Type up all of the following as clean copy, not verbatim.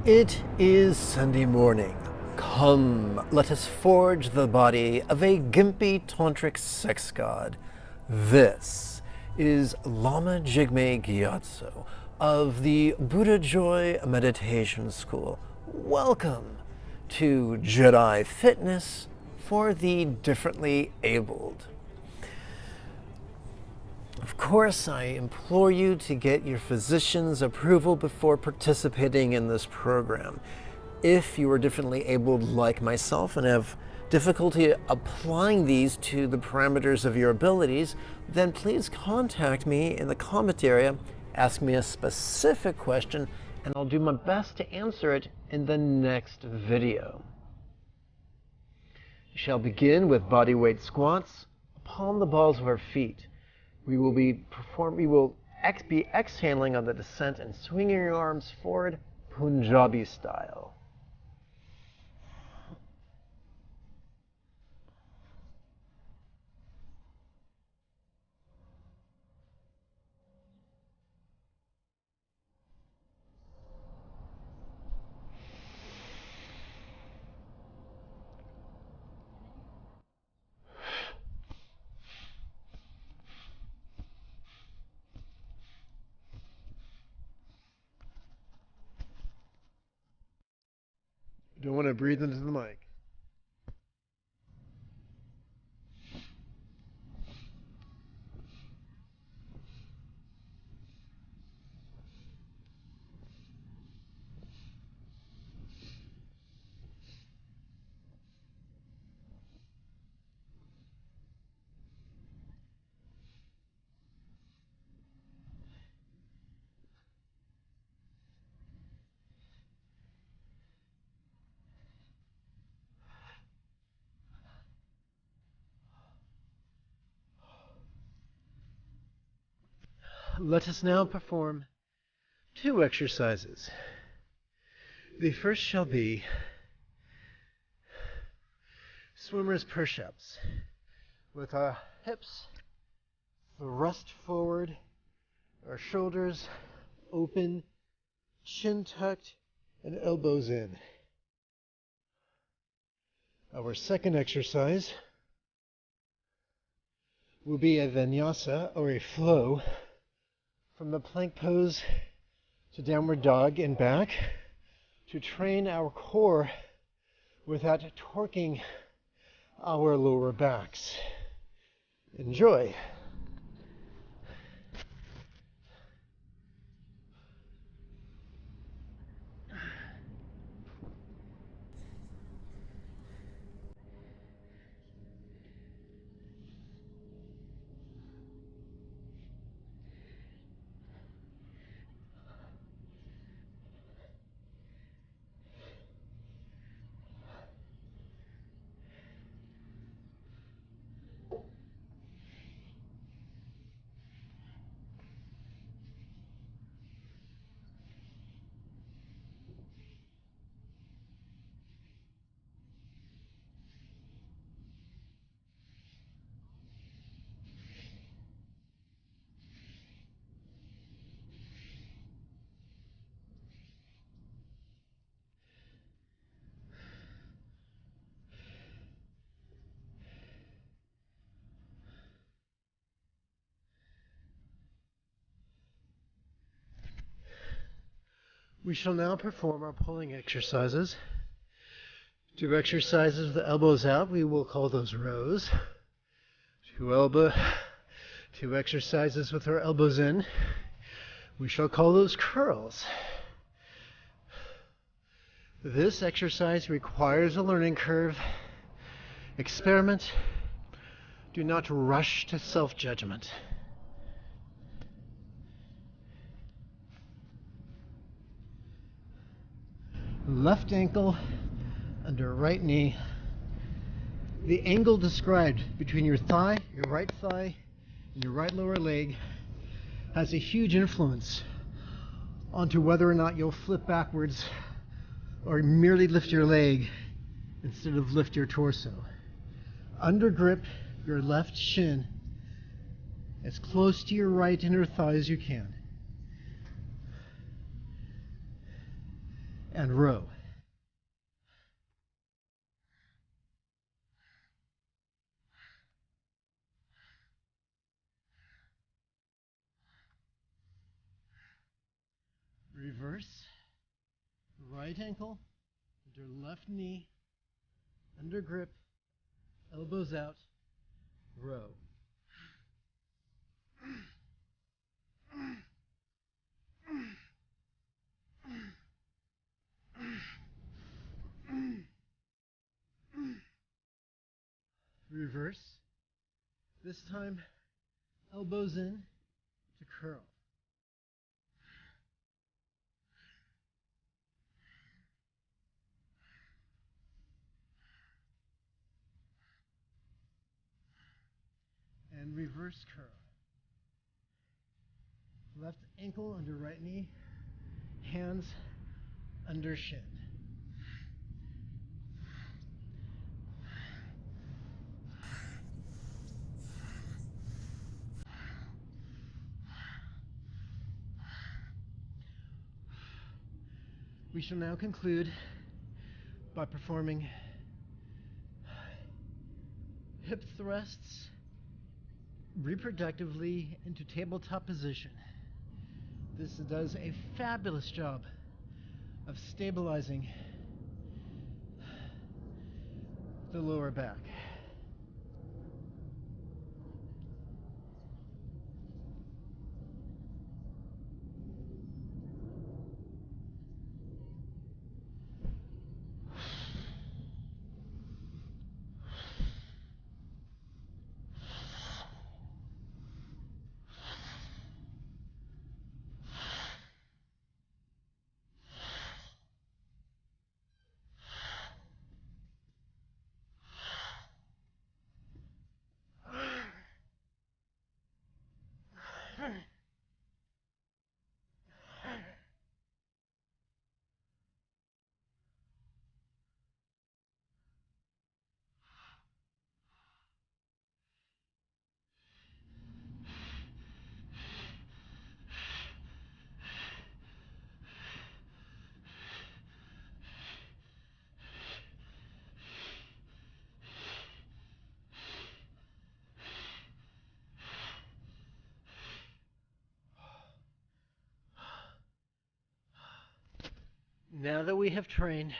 It is Sunday morning. Come, let us forge the body of a gimpy tantric sex god. This is Lama Jigme Gyatso of the Buddha Joy Meditation School. Welcome to Jedi Fitness for the differently abled. Of course, I implore you to get your physician's approval before participating in this program. If you are differently abled like myself and have difficulty applying these to the parameters of your abilities, then please contact me in the comment area, ask me a specific question, and I'll do my best to answer it in the next video. We shall begin with body weight squats upon the balls of our feet. We will be exhaling on the descent and swinging your arms forward, Punjabi style. You don't want to breathe into the mic. Let us now perform 2 exercises. The first shall be swimmer's push-ups with our hips thrust forward, our shoulders open, chin tucked, and elbows in. Our second exercise will be a vinyasa, or a flow, from the plank pose to downward dog and back, to train our core without torquing our lower backs. Enjoy. We shall now perform our pulling exercises. 2 exercises with the elbows out, we will call those rows. 2 exercises with our elbows in, we shall call those curls. This exercise requires a learning curve. Experiment. Do not rush to self-judgment. Left ankle under right knee. The angle described between your thigh, your right thigh, and your right lower leg has a huge influence onto whether or not you'll flip backwards or merely lift your leg instead of lift your torso. Under grip your left shin as close to your right inner thigh as you can. and row. Reverse, right ankle, under left knee, under grip, elbows out, row. Reverse, this time elbows in to curl. And reverse curl. Left ankle under right knee, hands under shin. We shall now conclude by performing hip thrusts reproductively into tabletop position. This does a fabulous job of stabilizing the lower back. Now that we have trained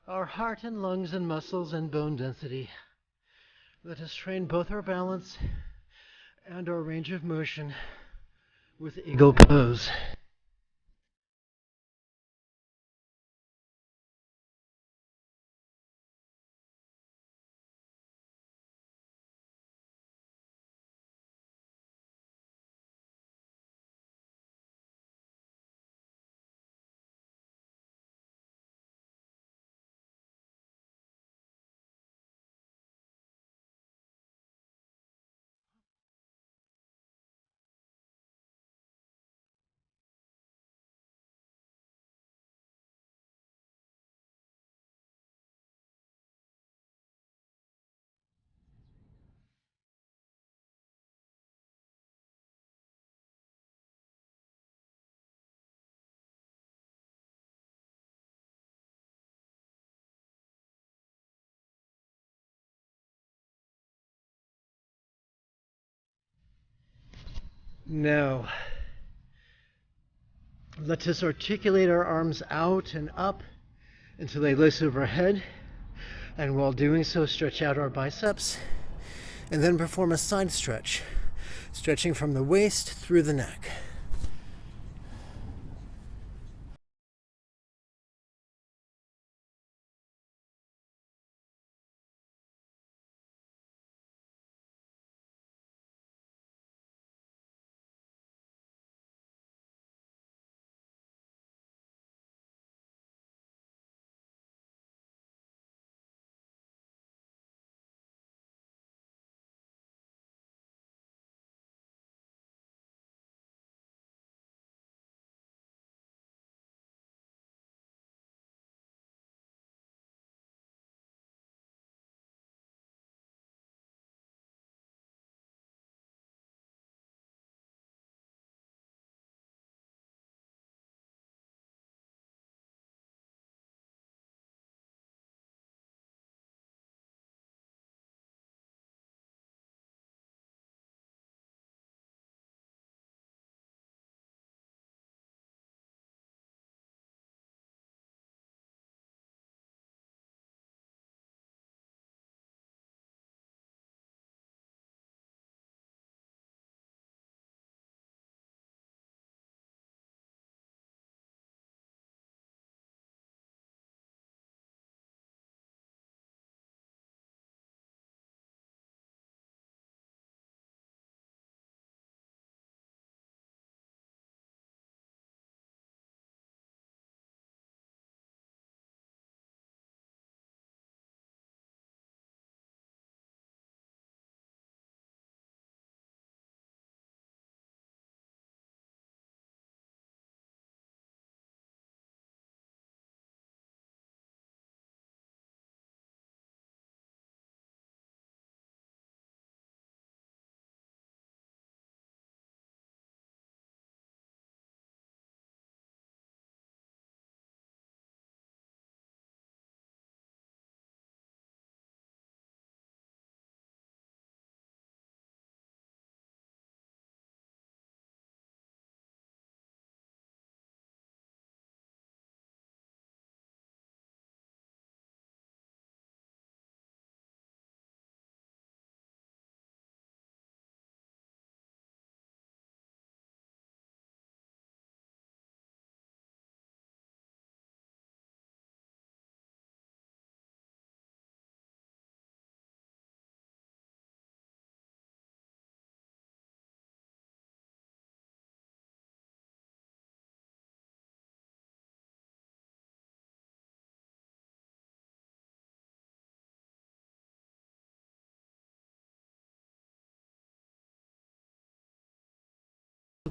our heart and lungs and muscles and bone density, let us train both our balance and our range of motion with eagle pose. Now, let us articulate our arms out and up until they lace overhead, and while doing so, stretch out our biceps, and then perform a side stretch, stretching from the waist through the neck.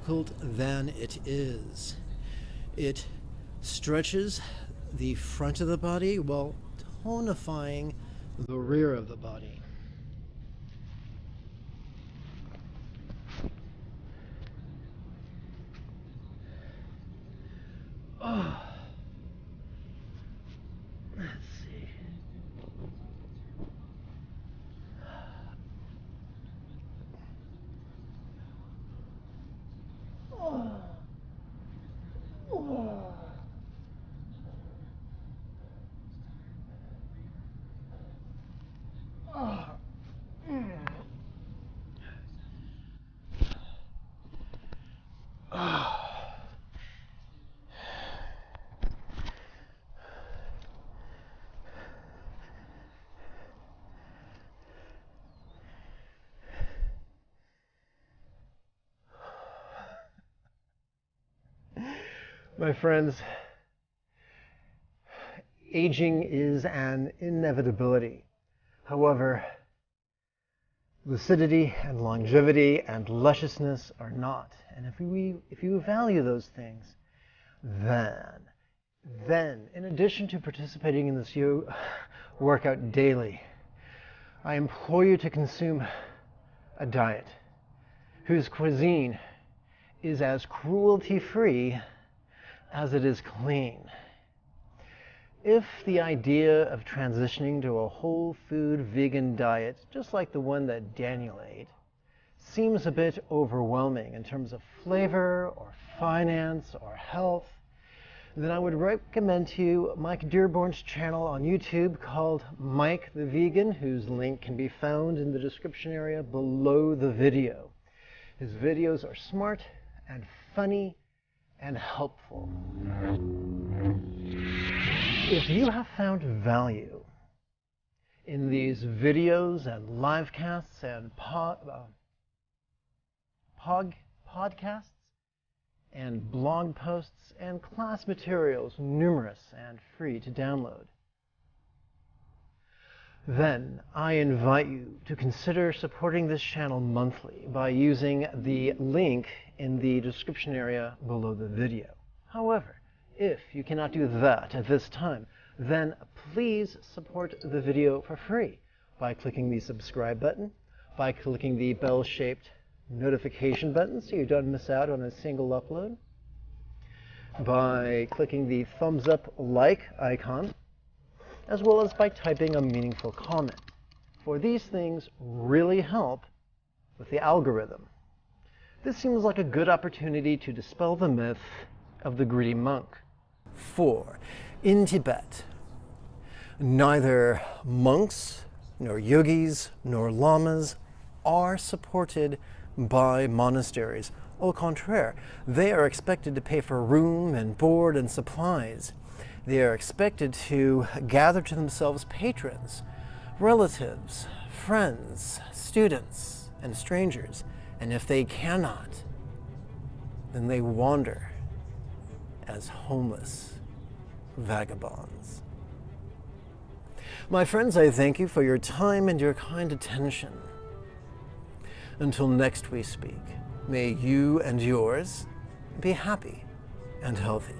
difficult than it is. It stretches the front of the body while tonifying the rear of the body. Oh. Let's see. Oh. Oh. Oh. Mm. Oh. My friends, aging is an inevitability. However, lucidity and longevity and lusciousness are not. And if you value those things, then, in addition to participating in this workout daily, I implore you to consume a diet whose cuisine is as cruelty-free as it is clean. If the idea of transitioning to a whole food vegan diet, just like the one that Daniel ate, seems a bit overwhelming in terms of flavor or finance or health, then I would recommend to you Mike Dearborn's channel on YouTube called Mike the Vegan, whose link can be found in the description area below the video. His videos are smart and funny and helpful. If you have found value in these videos and live casts and podcasts and blog posts and class materials, numerous and free to download, then I invite you to consider supporting this channel monthly by using the link in the description area below the video. However, if you cannot do that at this time, then please support the video for free by clicking the subscribe button, by clicking the bell-shaped notification button so you don't miss out on a single upload, by clicking the thumbs up like icon, as well as by typing a meaningful comment. For these things really help with the algorithm. This seems like a good opportunity to dispel the myth of the greedy monk. 4. In Tibet, neither monks, nor yogis, nor lamas are supported by monasteries. Au contraire, they are expected to pay for room and board and supplies. They are expected to gather to themselves patrons, relatives, friends, students, and strangers. And if they cannot, then they wander as homeless vagabonds. My friends, I thank you for your time and your kind attention. Until next we speak, may you and yours be happy and healthy.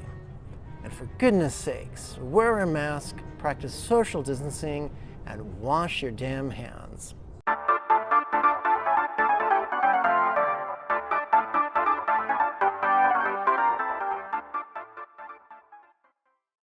And for goodness sakes, wear a mask, practice social distancing, and wash your damn hands.